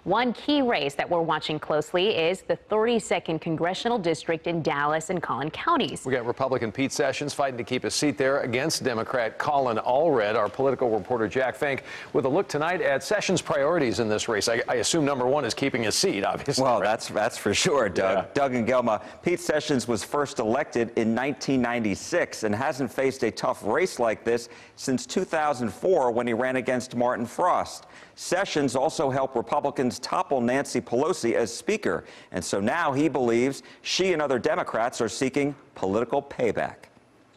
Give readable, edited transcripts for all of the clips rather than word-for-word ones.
One key race that we're watching closely is the 32nd Congressional District in Dallas and Collin counties. We got Republican Pete Sessions fighting to keep a seat there against Democrat Colin Allred. Our political reporter Jack Fink with a look tonight at Sessions' priorities in this race. I assume number one is keeping his seat, obviously. Well, right? that's for sure, Doug. Yeah. Doug and Gelma, Pete Sessions was first elected in 1996 and hasn't faced a tough race like this since 2004 when he ran against Martin Frost. Sessions also helped Republicans topple Nancy Pelosi as Speaker, and so now he believes she and other Democrats are seeking political payback.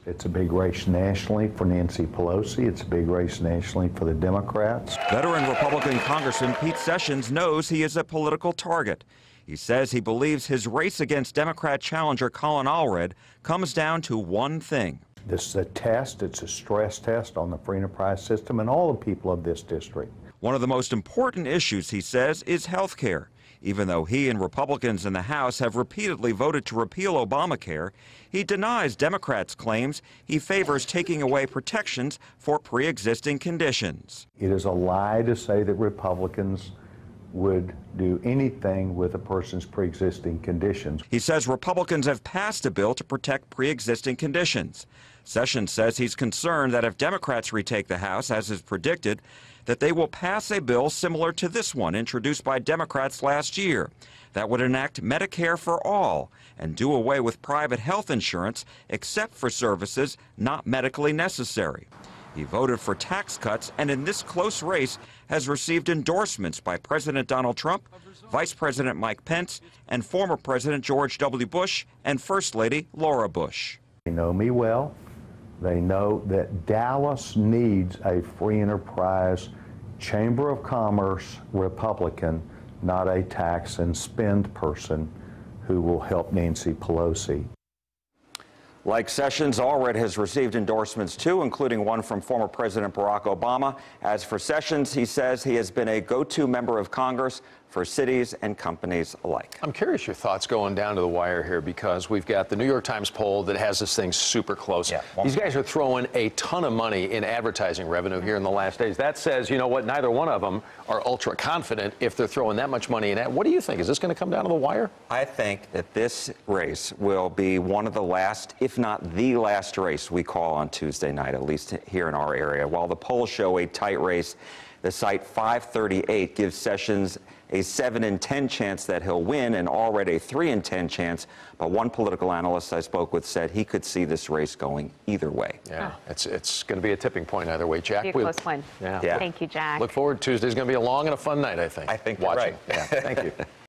It's a big race nationally for Nancy Pelosi. It's a big race nationally for the Democrats. Veteran Republican Congressman Pete Sessions knows he is a political target. He says he believes his race against Democrat challenger Colin Allred comes down to one thing. This is a test. It's a stress test on the free enterprise system and all the people of this district. One of the most important issues, he says, is health care. Even though he and Republicans in the House have repeatedly voted to repeal Obamacare, he denies Democrats' claims he favors taking away protections for pre-existing conditions. It is a lie to say that Republicans would do anything with a person's pre-existing conditions. He says Republicans have passed a bill to protect pre-existing conditions. Sessions says he's concerned that if Democrats retake the House, as is predicted, that they will pass a bill similar to this one introduced by Democrats last year that would enact Medicare for all and do away with private health insurance except for services not medically necessary. He voted for tax cuts and in this close race has received endorsements by President Donald Trump, Vice President Mike Pence, and former President George W. Bush and First Lady Laura Bush. They know me well. They know that Dallas needs a free enterprise Chamber of Commerce Republican, not a tax and spend person who will help Nancy Pelosi. Like Sessions, Allred has received endorsements too, including one from former President Barack Obama. As for Sessions, he says he has been a go-to member of Congress for cities and companies alike. I'm curious your thoughts going down to the wire here because we've got the New York Times poll that has this thing super close. Yeah. These guys are throwing a ton of money in advertising revenue here in the last days. That says, you know what, neither one of them are ultra confident if they're throwing that much money in ad. What do you think? Is this going to come down to the wire? I think that this race will be one of the last, if not the last race we call on Tuesday night, at least here in our area. While the polls show a tight race, the site 538 gives Sessions a 7 in 10 chance that he'll win and already a 3 in 10 chance. But one political analyst I spoke with said he could see this race going either way. Yeah, it's going to be a tipping point either way, Jack. Be a close one. Yeah. Thank you, Jack. Look forward. Tuesday's going to be a long and a fun night, I think. I think you're right. Yeah, thank you.